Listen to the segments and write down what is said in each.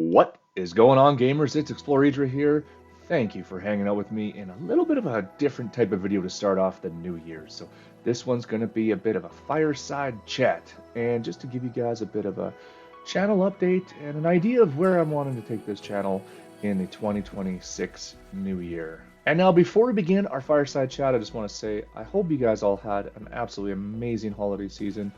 What is going on, gamers? It's Explorer here. Thank you for hanging out with me in a little bit of a different type of video to start off the new year. So this one's going to be a bit of a fireside chat, and just to give you guys a bit of a channel update and an idea of where I'm wanting to take this channel in the 2026 new year. And now, before we begin our fireside chat, I just want to say I hope you guys all had an absolutely amazing holiday season.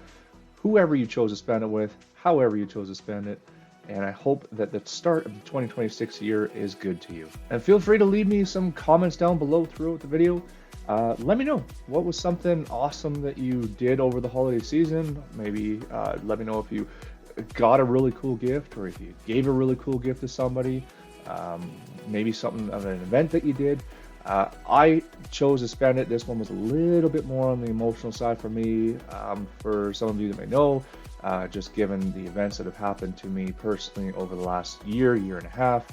Whoever you chose to spend it with, however you chose to spend it, and I hope that the start of the 2026 year is good to you. And feel free to leave me some comments down below throughout the video. Let me know what was something awesome that you did over the holiday season. Maybe let me know if you got a really cool gift, or if you gave a really cool gift to somebody. Maybe something of an event that you did. I chose to spend it. This one was a little bit more on the emotional side for me. For some of you that may know, just given the events that have happened to me personally over the last year and a half.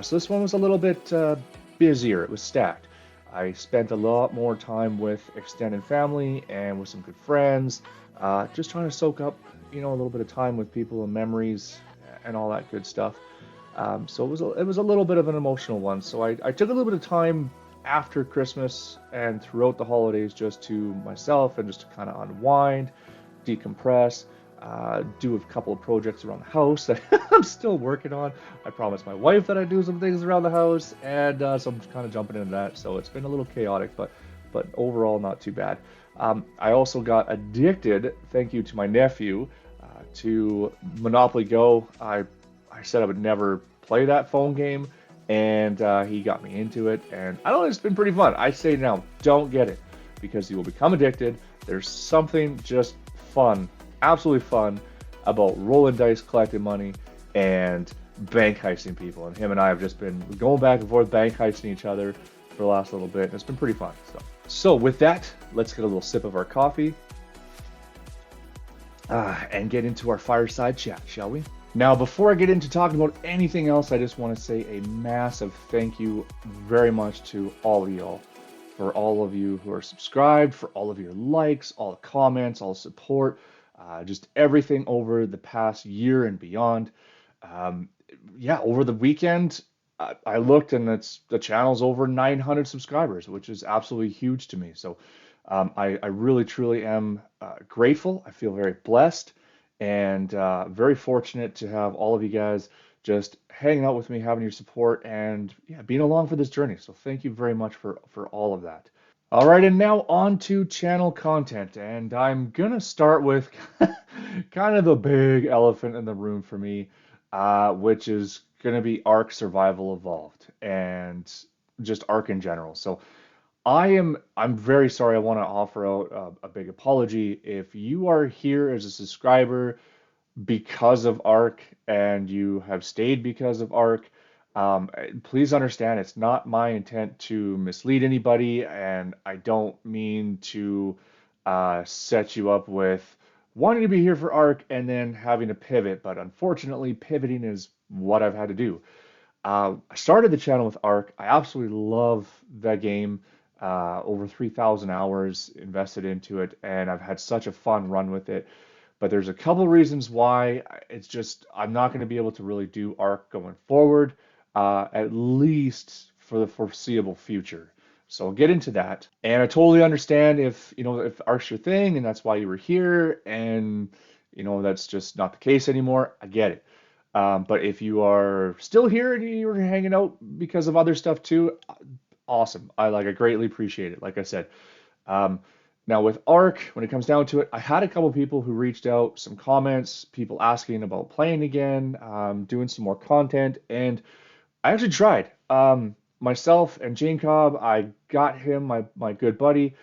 So this one was a little bit busier. It was stacked. I spent a lot more time with extended family and with some good friends, just trying to soak up, a little bit of time with people and memories and all that good stuff. So it was a little bit of an emotional one. So I took a little bit of time after Christmas and throughout the holidays just to myself and just to kind of unwind, decompress, do a couple of projects around the house that I'm still working on. I promised my wife that I'd do some things around the house, and so I'm kind of jumping into that. So it's been a little chaotic, but overall not too bad. I also got addicted, thank you to my nephew, to Monopoly Go. I said I would never play that phone game, and he got me into it, and I don't know, it's been pretty fun. I say now, don't get it, because you will become addicted. There's something just fun, absolutely fun, about rolling dice, collecting money, and bank heisting people. And him and I have just been going back and forth bank heisting each other for the last little bit, and it's been pretty fun. So with that, let's get a little sip of our coffee and get into our fireside chat, shall we? Now, before I get into talking about anything else, I just want to say a massive thank you very much to all of y'all, for all of you who are subscribed, for all of your likes, all the comments, all the support, just everything over the past year and beyond. Over the weekend, I looked, and the channel's over 900 subscribers, which is absolutely huge to me. So I really, truly am grateful. I feel very blessed and very fortunate to have all of you guys just hanging out with me, having your support, and being along for this journey. So thank you very much for all of that. All right, and now on to channel content, and I'm gonna start with kind of the big elephant in the room for me, which is gonna be Ark Survival Evolved, and just Ark in general. So I'm very sorry. I want to offer out a big apology. If you are here as a subscriber because of Ark and you have stayed because of Ark, please understand it's not my intent to mislead anybody, and I don't mean to set you up with wanting to be here for Ark and then having to pivot. But unfortunately, pivoting is what I've had to do. I started the channel with Ark. I absolutely love that game. Over 3,000 hours invested into it, and I've had such a fun run with it. But there's a couple reasons why it's just I'm not going to be able to really do Ark going forward, at least for the foreseeable future. So I'll get into that. And I totally understand if Ark's your thing and that's why you were here, and that's just not the case anymore. I get it. But if you are still here and you were hanging out because of other stuff too, awesome. I greatly appreciate it. Like I said, now with Ark, when it comes down to it, I had a couple people who reached out, some comments, people asking about playing again, doing some more content, and I actually tried. Myself and Jaynekobb, I got him, my good buddy,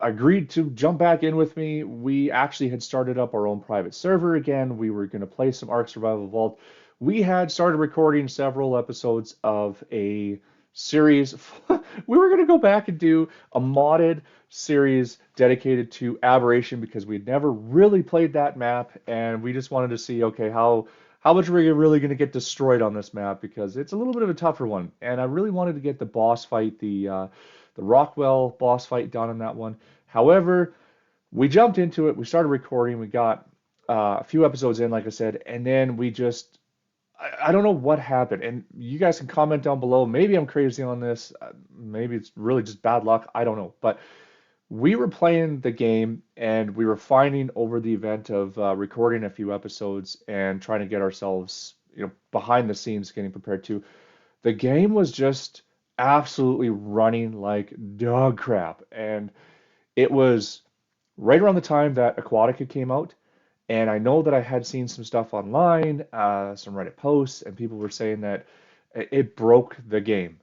agreed to jump back in with me. We actually had started up our own private server again. We were going to play some Ark Survival Evolved. We had started recording several episodes of a series. We were going to go back and do a modded series dedicated to Aberration because we'd never really played that map, and we just wanted to see, okay, how much are we really going to get destroyed on this map, because it's a little bit of a tougher one, and I really wanted to get the boss fight, the Rockwell boss fight done on that one. However, we jumped into it, we started recording, we got a few episodes in, like I said, and then we just I don't know what happened, and you guys can comment down below. Maybe I'm crazy on this. Maybe it's really just bad luck. I don't know. But we were playing the game, and we were finding over the event of recording a few episodes and trying to get ourselves, behind the scenes, getting prepared to. The game was just absolutely running like dog crap, and it was right around the time that Aquatica came out. And I know that I had seen some stuff online, some Reddit posts, and people were saying that it broke the game.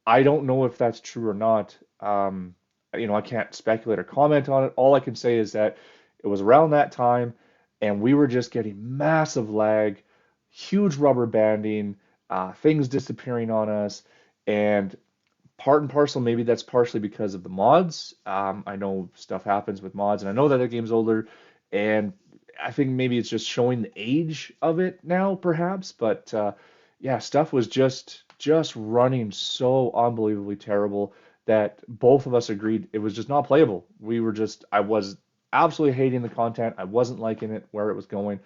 I don't know if that's true or not. I can't speculate or comment on it. All I can say is that it was around that time, and we were just getting massive lag, huge rubber banding, things disappearing on us, and part and parcel, maybe that's partially because of the mods. I know stuff happens with mods, and I know that the game's older, and I think maybe it's just showing the age of it now, perhaps. But yeah, stuff was just running so unbelievably terrible that both of us agreed it was just not playable. I was absolutely hating the content. I wasn't liking it where it was going.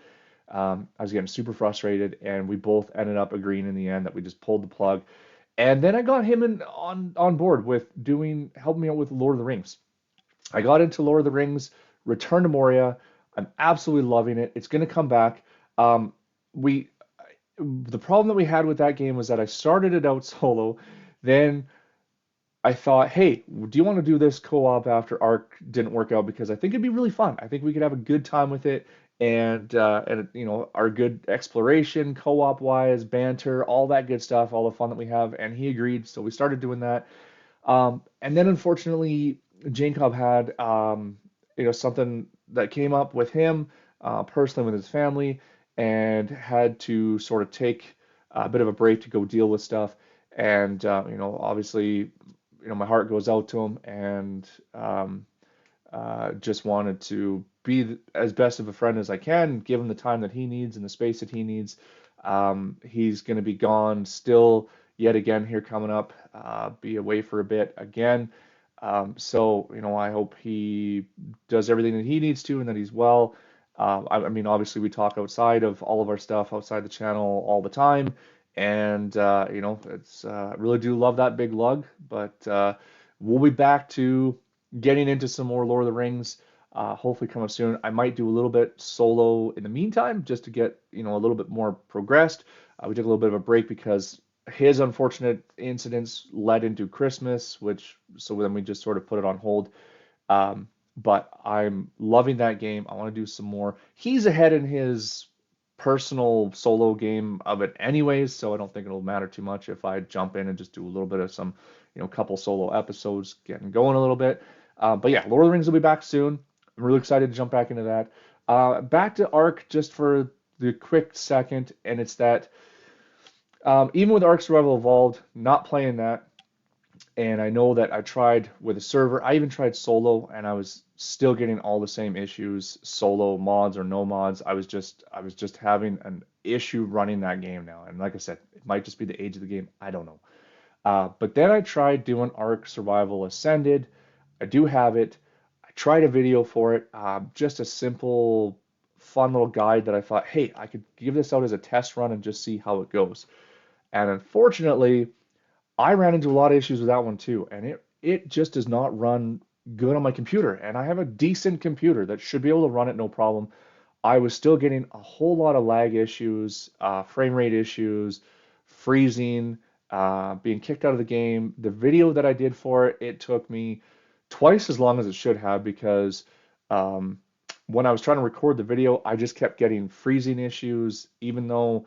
I was getting super frustrated, and we both ended up agreeing in the end that we just pulled the plug. And then I got him on board with helping me out with Lord of the Rings. I got into Lord of the Rings, Return to Moria. I'm absolutely loving it. It's going to come back. Um, we the problem that we had with that game was that I started it out solo, then I thought, hey, do you want to do this co-op after Ark didn't work out? Because I think it'd be really fun. I think we could have a good time with it, and our good exploration, co-op wise, banter, all that good stuff, all the fun that we have. And he agreed, so we started doing that. And then unfortunately, Jaynekobb had something that came up with him personally with his family, and had to sort of take a bit of a break to go deal with stuff. And obviously, my heart goes out to him, and just wanted to be as best of a friend as I can, give him the time that he needs and the space that he needs. He's going to be gone still yet again here coming up, be away for a bit again. So, I hope he does everything that he needs to and that he's well. I mean, obviously, we talk outside of all of our stuff, outside the channel all the time. And, I really do love that big lug. But we'll be back to getting into some more Lord of the Rings, hopefully coming soon. I might do a little bit solo in the meantime, just to get, a little bit more progressed. We took a little bit of a break because his unfortunate incidents led into Christmas, so then we just sort of put it on hold. But I'm loving that game. I want to do some more. He's ahead in his personal solo game of it anyways, so I don't think it'll matter too much if I jump in and just do a little bit of some, couple solo episodes, getting going a little bit. But yeah, Lord of the Rings will be back soon. I'm really excited to jump back into that. Back to Ark just for the quick second, and it's that even with Ark Survival Evolved, not playing that, and I know that I tried with a server. I even tried solo, and I was still getting all the same issues, solo mods or no mods. I was just having an issue running that game now. And like I said, it might just be the age of the game. I don't know. But then I tried doing Ark Survival Ascended. I do have it. I tried a video for it, just a simple, fun little guide that I thought, hey, I could give this out as a test run and just see how it goes. And unfortunately, I ran into a lot of issues with that one too, and it just does not run good on my computer. And I have a decent computer that should be able to run it no problem. I was still getting a whole lot of lag issues, frame rate issues, freezing, being kicked out of the game. The video that I did for it, it took me twice as long as it should have because um, when I was trying to record the video, I just kept getting freezing issues, even though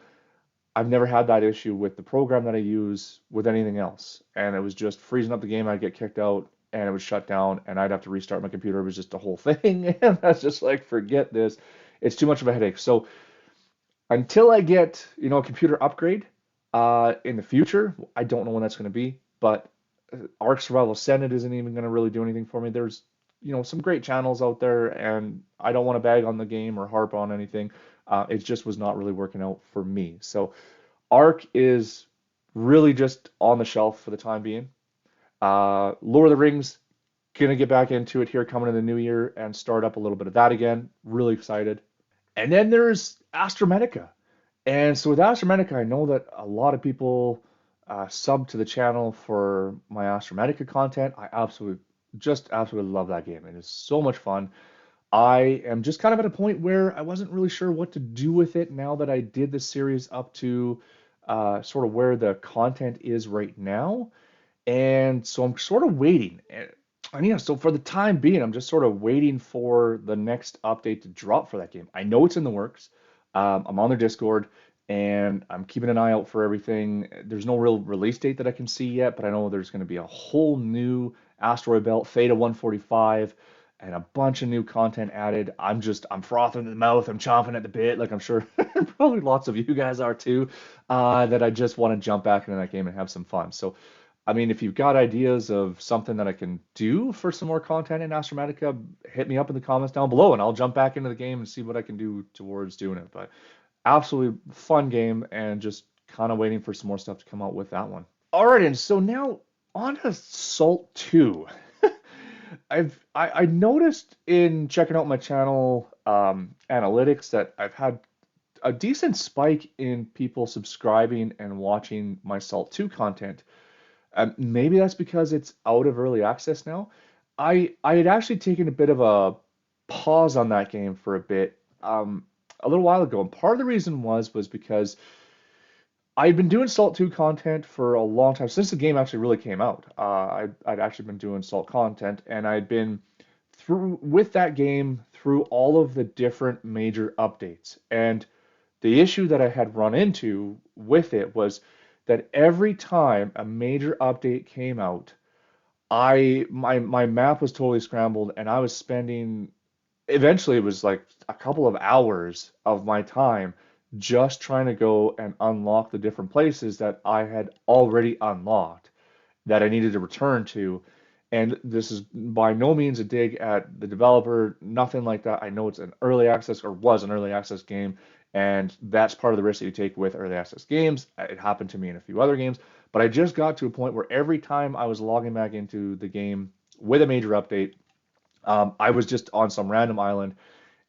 I've never had that issue with the program that I use with anything else. And it was just freezing up the game. I'd get kicked out and it would shut down and I'd have to restart my computer. It was just a whole thing. And that's just like, forget this. It's too much of a headache. So until I get, a computer upgrade in the future, I don't know when that's going to be, but Ark Survival Ascended isn't even going to really do anything for me. There's, some great channels out there, and I don't want to bag on the game or harp on anything. It just was not really working out for me. So Ark is really just on the shelf for the time being. Lord of the Rings, gonna get back into it here coming in the new year and start up a little bit of that again. Really excited. And then there's Astrometica. And so with Astrometica, I know that a lot of people sub to the channel for my Astrometica content. I absolutely love that game. It is so much fun. I am just kind of at a point where I wasn't really sure what to do with it now that I did the series up to sort of where the content is right now. And so I'm sort of waiting. And yeah, so for the time being, I'm just sort of waiting for the next update to drop for that game. I know it's in the works. I'm on their Discord and I'm keeping an eye out for everything. There's no real release date that I can see yet, but I know there's going to be a whole new asteroid belt, Theta 145, and a bunch of new content added. I'm frothing at the mouth. I'm chomping at the bit, like I'm sure probably lots of you guys are too, that I just want to jump back into that game and have some fun. So I mean, if you've got ideas of something that I can do for some more content in Astromatica, hit me up in the comments down below and I'll jump back into the game and see what I can do towards doing it. But absolutely fun game and just kind of waiting for some more stuff to come out with that one. All right, and so now on to Salt 2. I noticed in checking out my channel analytics that I've had a decent spike in people subscribing and watching my Salt 2 content. Maybe that's because it's out of early access now. I had actually taken a bit of a pause on that game for a bit a little while ago, and part of the reason was because I'd been doing Salt 2 content for a long time since the game actually really came out. I'd actually been doing Salt content, and I'd been through with that game through all of the different major updates. And the issue that I had run into with it was that every time a major update came out, my map was totally scrambled, and I was spending eventually it was like a couple of hours of my time just trying to go and unlock the different places that I had already unlocked that I needed to return to. And this is by no means a dig at the developer, nothing like that. I know it's an early access or was an early access game, and that's part of the risk that you take with early access games. It happened to me in a few other games, but I just got to a point where every time I was logging back into the game with a major update, I was just on some random island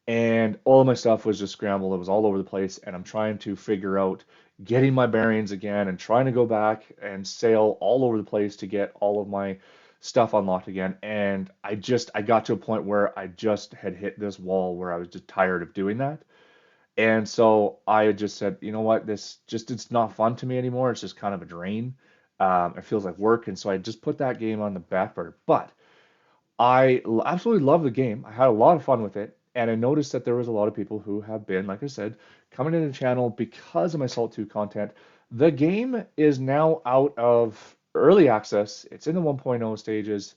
and all of my stuff was just scrambled. It was all over the place, and I'm trying to figure out getting my bearings again and trying to go back and sail all over the place to get all of my stuff unlocked again. And I got to a point where I just had hit this wall where I was just tired of doing that. And so I had just said, you know what, it's not fun to me anymore. It's just kind of a drain. It feels like work, and so I just put that game on the back burner. But absolutely love the game. I had a lot of fun with it, and I noticed that there was a lot of people who have been, like I said, coming into the channel because of my Salt 2 content. The game is now out of early access. It's in the 1.0 stages,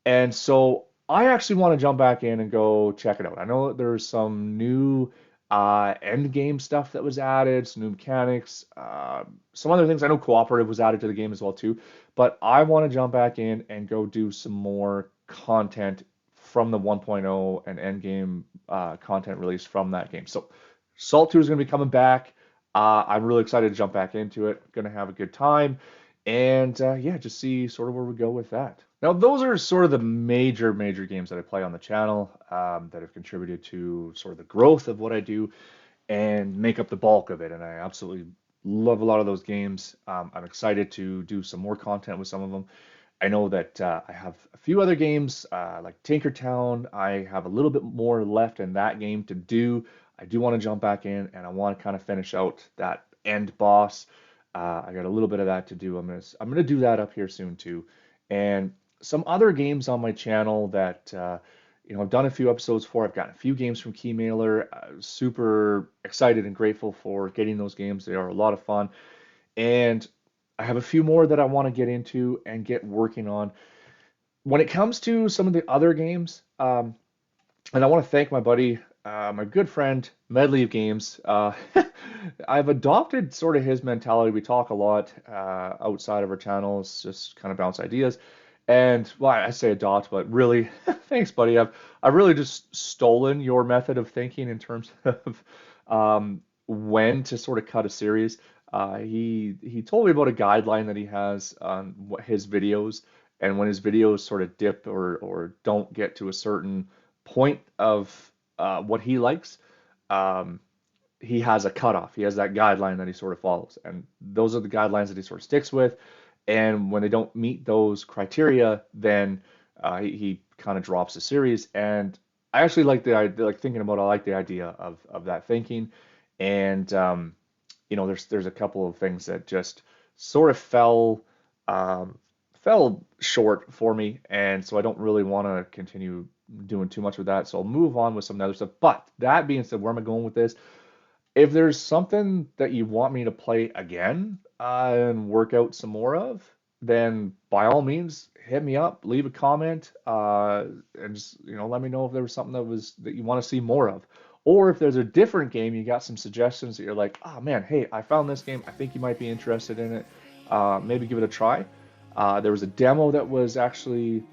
and so I actually want to jump back in and go check it out. I know that there's some new end game stuff that was added, some new mechanics, some other things. I know cooperative was added to the game as well too, but I want to jump back in and go do some more content from the 1.0 and end game content released from that game. So Salt 2 is going to be coming back. I'm really excited to jump back into it. Going to have a good time. And yeah, just see sort of where we go with that. Now, those are sort of the major games that I play on the channel that have contributed to sort of the growth of what I do and make up the bulk of it. And I absolutely love a lot of those games. I'm excited to do some more content with some of them. I know that I have a few other games like Tinkertown. I have a little bit more left in that game to do. I do want to jump back in and I want to kind of finish out that end boss. I got a little bit of that to do. I'm gonna do that up here soon too, and some other games on my channel that I've done a few episodes for. I've gotten a few games from Keymailer. Super excited and grateful for getting those games. They are a lot of fun, and I have a few more that I want to get into and get working on. When it comes to some of the other games, and I want to thank my buddy, my good friend, Medley of Games. I've adopted sort of his mentality. We talk a lot outside of our channels, just kind of bounce ideas. And well, I say adopt, but really, thanks, buddy. I've really just stolen your method of thinking in terms of when to sort of cut a series. He told me about a guideline that he has on his videos, and when his videos sort of dip or don't get to a certain point of what he likes, um, he has a cutoff. He has that guideline that he sort of follows, and those are the guidelines that he sort of sticks with. And when they don't meet those criteria, then he kind of drops the series. And I actually like the idea, like thinking about, I like the idea of that thinking. And there's a couple of things that just sort of um, fell short for me, and so I don't really want to continue doing too much with that. So I'll move on with some other stuff. But that being said, where am I going with this? If there's something that you want me to play again and work out some more of, then by all means hit me up, leave a comment, and just let me know if there was something that you want to see more of. Or if there's a different game, you got some suggestions that you're like, oh man, hey, I found this game, I think you might be interested in it. Maybe give it a try. There was a demo that was actually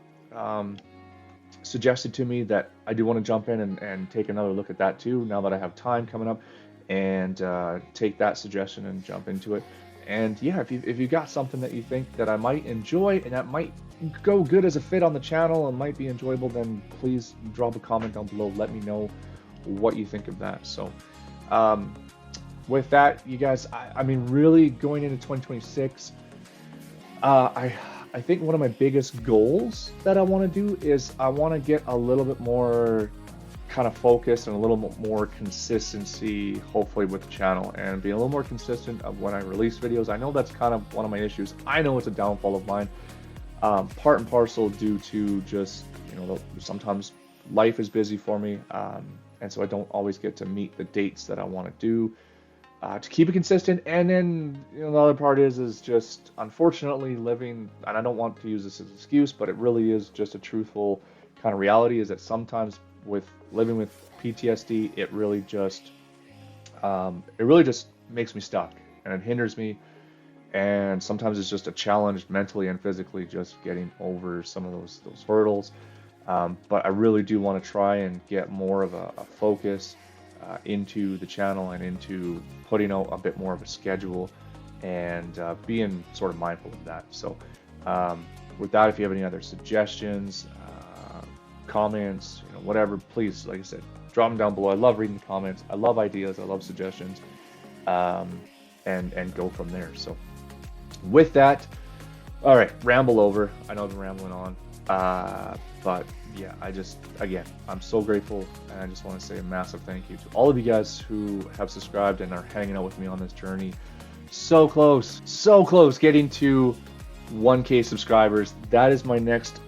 suggested to me that I do want to jump in and take another look at that too, now that I have time coming up, and take that suggestion and jump into it. And yeah, if you got something that you think that I might enjoy and that might go good as a fit on the channel and might be enjoyable, then please drop a comment down below. Let me know what you think of that. So with that, you guys, I mean, really going into 2026, I think one of my biggest goals that I want to do is I want to get a little bit more kind of focus and a little more consistency, hopefully, with the channel, and be a little more consistent of when I release videos. I know that's kind of one of my issues. I know it's a downfall of mine, part and parcel due to just sometimes life is busy for me, and so I don't always get to meet the dates that I want to do to keep it consistent. And then the other part is just unfortunately living, and I don't want to use this as an excuse, but it really is just a truthful kind of reality, is that sometimes with living with PTSD, it really just makes me stuck, and it hinders me, and sometimes it's just a challenge mentally and physically just getting over some of those hurdles. But I really do want to try and get more of a focus into the channel and into putting out a bit more of a schedule, and being sort of mindful of that. So with that, if you have any other suggestions, comments, whatever, please, like I said, drop them down below. I love reading the comments. I love ideas. I love suggestions, and go from there. So with that, all right, ramble over. I know I've been rambling on, but yeah, again, I'm so grateful, and I just want to say a massive thank you to all of you guys who have subscribed and are hanging out with me on this journey. So close getting to 1K subscribers. That is my next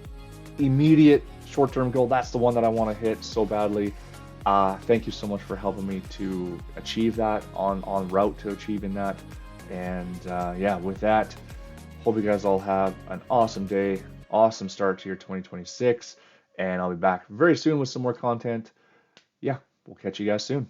immediate short-term goal. That's the one that I want to hit so badly. Thank you so much for helping me to achieve that, on route to achieving that. And yeah, with that, hope you guys all have an awesome day, awesome start to your 2026, and I'll be back very soon with some more content. Yeah, we'll catch you guys soon.